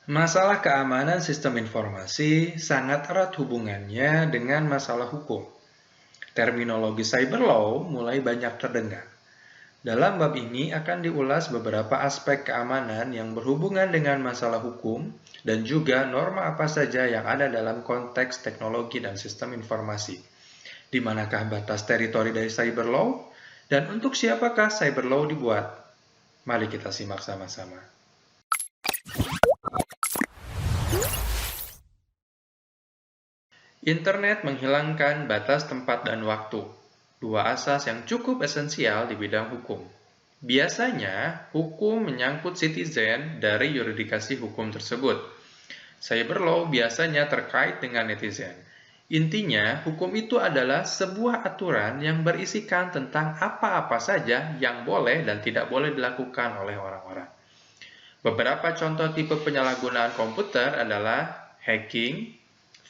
Masalah keamanan sistem informasi sangat erat hubungannya dengan masalah hukum. Terminologi cyber law mulai banyak terdengar. Dalam bab ini akan diulas beberapa aspek keamanan yang berhubungan dengan masalah hukum dan juga norma apa saja yang ada dalam konteks teknologi dan sistem informasi. Di manakah batas teritori dari cyber law? Dan untuk siapakah cyber law dibuat? Mari kita simak sama-sama. Internet menghilangkan batas tempat dan waktu, dua asas yang cukup esensial di bidang hukum. Biasanya, hukum menyangkut citizen dari yurisdiksi hukum tersebut. Cyber law biasanya terkait dengan netizen. Intinya, hukum itu adalah sebuah aturan yang berisikan tentang apa-apa saja yang boleh dan tidak boleh dilakukan oleh orang-orang. Beberapa contoh tipe penyalahgunaan komputer adalah hacking,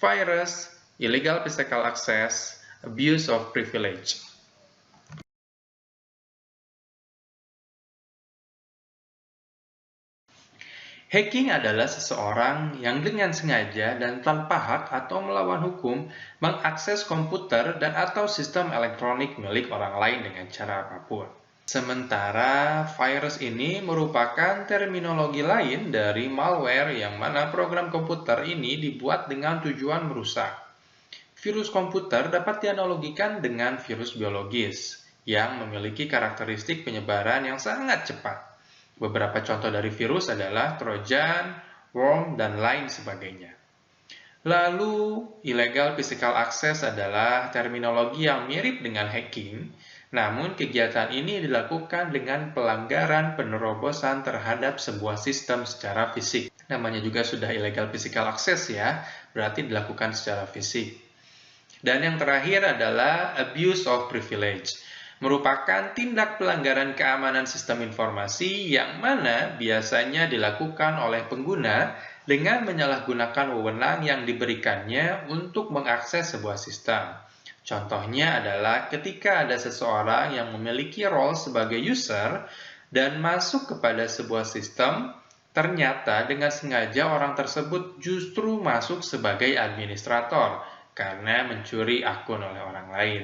virus, illegal physical access, abuse of privilege. Hacking adalah seseorang yang dengan sengaja dan tanpa hak atau melawan hukum mengakses komputer dan atau sistem elektronik milik orang lain dengan cara apapun. Sementara virus ini merupakan terminologi lain dari malware yang mana program komputer ini dibuat dengan tujuan merusak. Virus komputer dapat dianalogikan dengan virus biologis yang memiliki karakteristik penyebaran yang sangat cepat. Beberapa contoh dari virus adalah Trojan, worm, dan lain sebagainya. Lalu, illegal physical access adalah terminologi yang mirip dengan hacking, namun kegiatan ini dilakukan dengan pelanggaran penerobosan terhadap sebuah sistem secara fisik. Namanya juga sudah illegal physical access ya, berarti dilakukan secara fisik. Dan yang terakhir adalah abuse of privilege, merupakan tindak pelanggaran keamanan sistem informasi yang mana biasanya dilakukan oleh pengguna dengan menyalahgunakan wewenang yang diberikannya untuk mengakses sebuah sistem. Contohnya adalah ketika ada seseorang yang memiliki role sebagai user dan masuk kepada sebuah sistem, ternyata dengan sengaja orang tersebut justru masuk sebagai administrator karena mencuri akun oleh orang lain.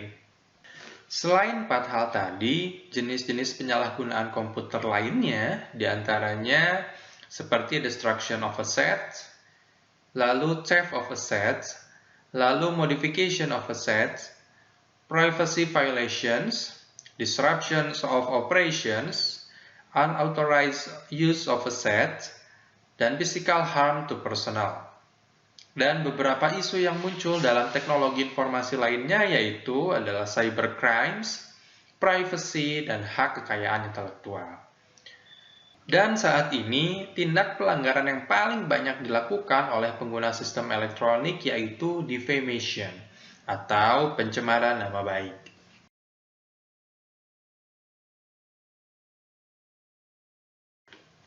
Selain 4 hal tadi, jenis-jenis penyalahgunaan komputer lainnya diantaranya seperti destruction of assets, lalu theft of assets, lalu modification of assets, privacy violations, disruptions of operations, unauthorized use of assets, dan physical harm to personnel. Dan beberapa isu yang muncul dalam teknologi informasi lainnya yaitu adalah cybercrimes, privacy, dan hak kekayaan intelektual. Dan saat ini, tindak pelanggaran yang paling banyak dilakukan oleh pengguna sistem elektronik yaitu defamation atau pencemaran nama baik.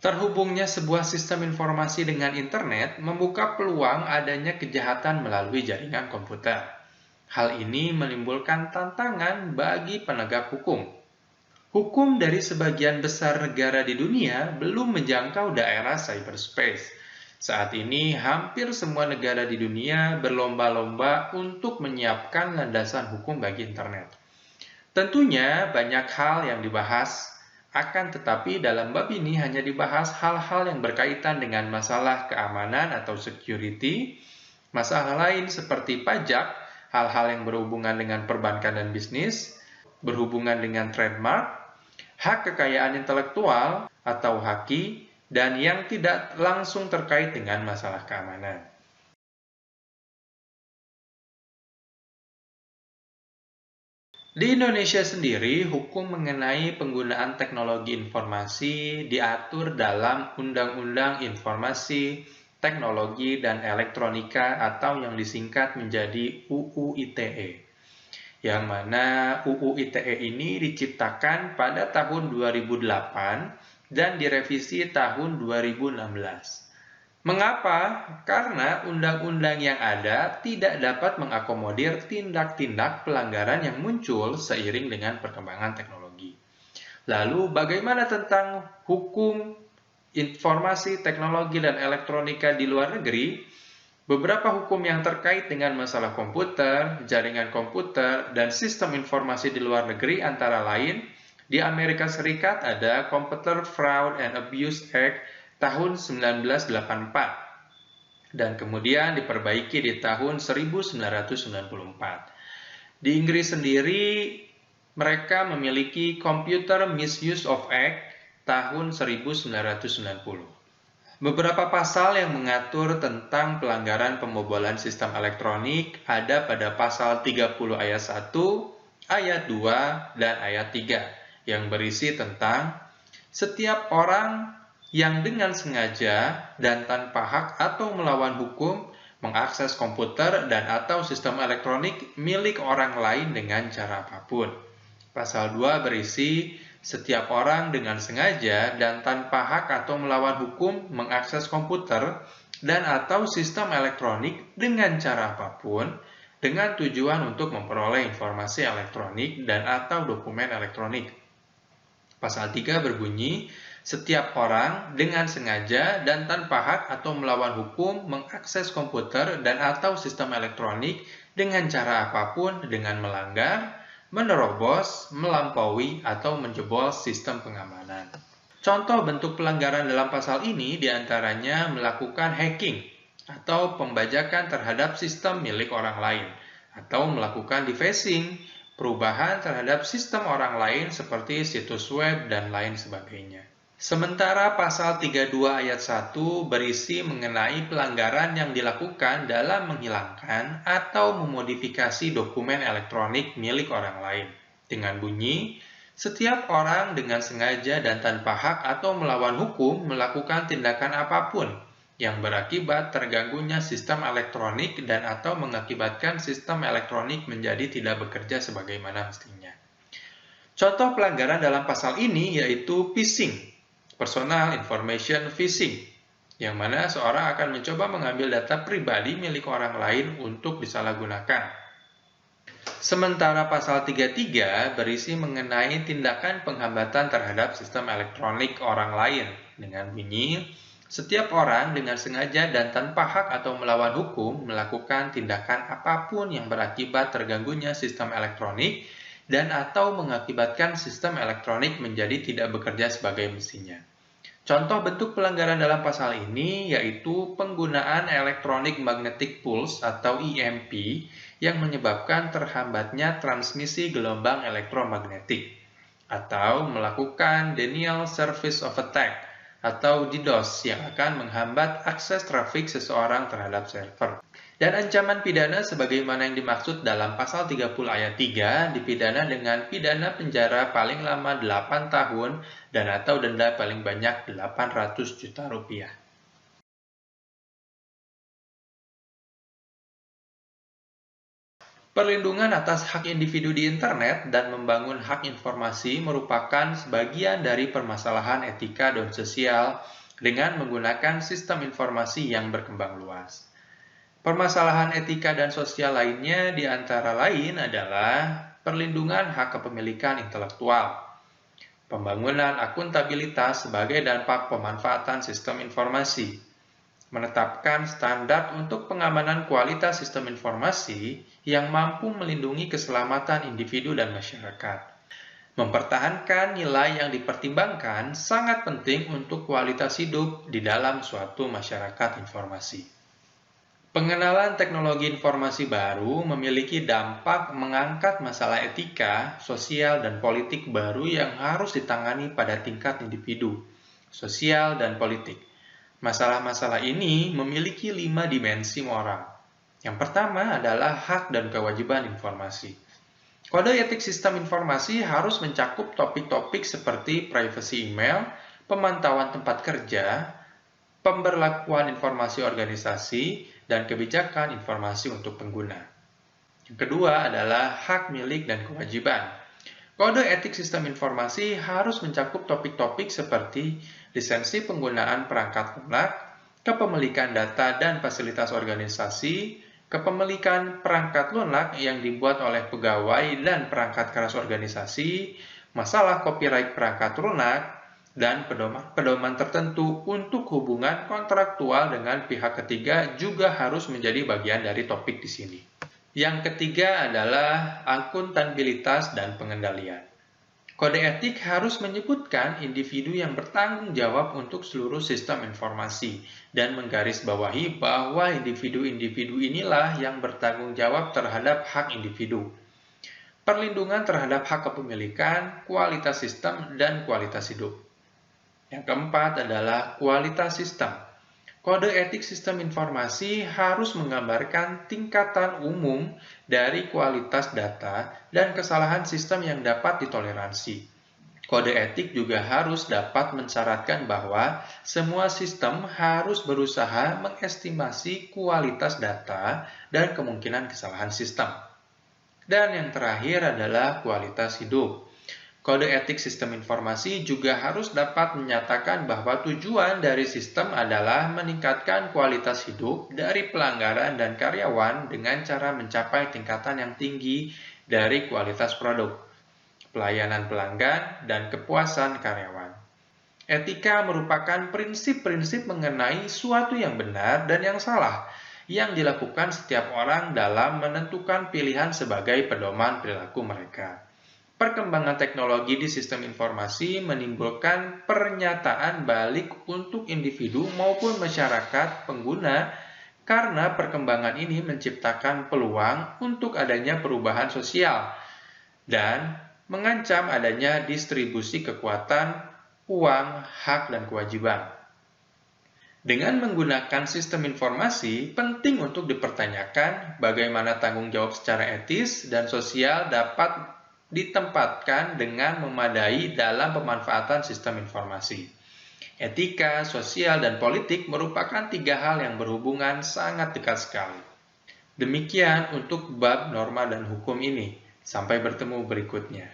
Terhubungnya sebuah sistem informasi dengan internet membuka peluang adanya kejahatan melalui jaringan komputer. Hal ini menimbulkan tantangan bagi penegak hukum. Hukum dari sebagian besar negara di dunia belum menjangkau daerah cyberspace. Saat ini, hampir semua negara di dunia berlomba-lomba untuk menyiapkan landasan hukum bagi internet. Tentunya banyak hal yang dibahas, akan tetapi dalam bab ini hanya dibahas hal-hal yang berkaitan dengan masalah keamanan atau security, masalah lain seperti pajak, hal-hal yang berhubungan dengan perbankan dan bisnis, berhubungan dengan trademark, hak kekayaan intelektual atau haki, dan yang tidak langsung terkait dengan masalah keamanan. Di Indonesia sendiri, hukum mengenai penggunaan teknologi informasi diatur dalam Undang-Undang Informasi, Teknologi, dan Elektronika atau yang disingkat menjadi UU ITE. Yang mana UU ITE ini diciptakan pada tahun 2008 dan direvisi tahun 2016. Mengapa? Karena undang-undang yang ada tidak dapat mengakomodir tindak-tindak pelanggaran yang muncul seiring dengan perkembangan teknologi. Lalu, bagaimana tentang hukum informasi, teknologi, dan elektronika di luar negeri, beberapa hukum yang terkait dengan masalah komputer, jaringan komputer, dan sistem informasi di luar negeri antara lain, di Amerika Serikat ada Computer Fraud and Abuse Act tahun 1984, dan kemudian diperbaiki di tahun 1994. Di Inggris sendiri, mereka memiliki Computer Misuse of Act tahun 1990. Beberapa pasal yang mengatur tentang pelanggaran pembobolan sistem elektronik ada pada pasal 30 ayat 1, ayat 2, dan ayat 3 yang berisi tentang setiap orang yang dengan sengaja dan tanpa hak atau melawan hukum mengakses komputer dan atau sistem elektronik milik orang lain dengan cara apapun. Pasal 2 berisi setiap orang dengan sengaja dan tanpa hak atau melawan hukum mengakses komputer dan atau sistem elektronik dengan cara apapun dengan tujuan untuk memperoleh informasi elektronik dan atau dokumen elektronik. Pasal 3 berbunyi, setiap orang dengan sengaja dan tanpa hak atau melawan hukum mengakses komputer dan atau sistem elektronik dengan cara apapun dengan melanggar, menerobos, melampaui, atau menjebol sistem pengamanan. Contoh bentuk pelanggaran dalam pasal ini diantaranya melakukan hacking atau pembajakan terhadap sistem milik orang lain, atau melakukan defacing, perubahan terhadap sistem orang lain seperti situs web dan lain sebagainya. Sementara pasal 32 ayat 1 berisi mengenai pelanggaran yang dilakukan dalam menghilangkan atau memodifikasi dokumen elektronik milik orang lain. Dengan bunyi, setiap orang dengan sengaja dan tanpa hak atau melawan hukum melakukan tindakan apapun yang berakibat terganggunya sistem elektronik dan atau mengakibatkan sistem elektronik menjadi tidak bekerja sebagaimana mestinya. Contoh pelanggaran dalam pasal ini yaitu phishing, Personal Information Phishing, yang mana seorang akan mencoba mengambil data pribadi milik orang lain untuk disalahgunakan. Sementara pasal 33 berisi mengenai tindakan penghambatan terhadap sistem elektronik orang lain dengan bunyi, setiap orang dengan sengaja dan tanpa hak atau melawan hukum melakukan tindakan apapun yang berakibat terganggunya sistem elektronik dan atau mengakibatkan sistem elektronik menjadi tidak bekerja sebagai mestinya. Contoh bentuk pelanggaran dalam pasal ini yaitu penggunaan Electronic Magnetic Pulse atau EMP yang menyebabkan terhambatnya transmisi gelombang elektromagnetik, atau melakukan Denial Service of Attack atau DDoS yang akan menghambat akses trafik seseorang terhadap server. Dan ancaman pidana sebagaimana yang dimaksud dalam pasal 30 ayat 3 dipidana dengan pidana penjara paling lama 8 tahun dan atau denda paling banyak 800 juta rupiah. Perlindungan atas hak individu di internet dan membangun hak informasi merupakan sebagian dari permasalahan etika dan sosial dengan menggunakan sistem informasi yang berkembang luas. Permasalahan etika dan sosial lainnya di antara lain adalah perlindungan hak kepemilikan intelektual, pembangunan akuntabilitas sebagai dampak pemanfaatan sistem informasi, menetapkan standar untuk pengamanan kualitas sistem informasi yang mampu melindungi keselamatan individu dan masyarakat. Mempertahankan nilai yang dipertimbangkan sangat penting untuk kualitas hidup di dalam suatu masyarakat informasi. Pengenalan teknologi informasi baru memiliki dampak mengangkat masalah etika, sosial, dan politik baru yang harus ditangani pada tingkat individu, sosial, dan politik. Masalah-masalah ini memiliki 5 dimensi moral. Yang pertama adalah hak dan kewajiban informasi. Kode etik sistem informasi harus mencakup topik-topik seperti privasi email, pemantauan tempat kerja, pemberlakuan informasi organisasi, dan kebijakan informasi untuk pengguna. Yang kedua adalah hak milik dan kewajiban. Kode etik sistem informasi harus mencakup topik-topik seperti lisensi penggunaan perangkat lunak, kepemilikan data dan fasilitas organisasi, kepemilikan perangkat lunak yang dibuat oleh pegawai dan perangkat keras organisasi, masalah copyright perangkat lunak, Dan pedoman tertentu untuk hubungan kontraktual dengan pihak ketiga juga harus menjadi bagian dari topik di sini. Yang ketiga adalah akuntabilitas dan pengendalian. Kode etik harus menyebutkan individu yang bertanggung jawab untuk seluruh sistem informasi dan menggarisbawahi bahwa individu-individu inilah yang bertanggung jawab terhadap hak individu. Perlindungan terhadap hak kepemilikan, kualitas sistem, dan kualitas hidup. Yang keempat adalah kualitas sistem. Kode etik sistem informasi harus menggambarkan tingkatan umum dari kualitas data dan kesalahan sistem yang dapat ditoleransi. Kode etik juga harus dapat mensyaratkan bahwa semua sistem harus berusaha mengestimasi kualitas data dan kemungkinan kesalahan sistem. Dan yang terakhir adalah kualitas hidup. Kode etik sistem informasi juga harus dapat menyatakan bahwa tujuan dari sistem adalah meningkatkan kualitas hidup dari pelanggaran dan karyawan dengan cara mencapai tingkatan yang tinggi dari kualitas produk, pelayanan pelanggan, dan kepuasan karyawan. Etika merupakan prinsip-prinsip mengenai suatu yang benar dan yang salah yang dilakukan setiap orang dalam menentukan pilihan sebagai pedoman perilaku mereka. Perkembangan teknologi di sistem informasi menimbulkan pernyataan balik untuk individu maupun masyarakat pengguna karena perkembangan ini menciptakan peluang untuk adanya perubahan sosial dan mengancam adanya distribusi kekuatan, uang, hak, dan kewajiban. Dengan menggunakan sistem informasi, penting untuk dipertanyakan bagaimana tanggung jawab secara etis dan sosial dapat ditempatkan dengan memadai dalam pemanfaatan sistem informasi. Etika, sosial, dan politik merupakan tiga hal yang berhubungan sangat dekat sekali. Demikian untuk bab norma dan hukum ini. Sampai bertemu berikutnya.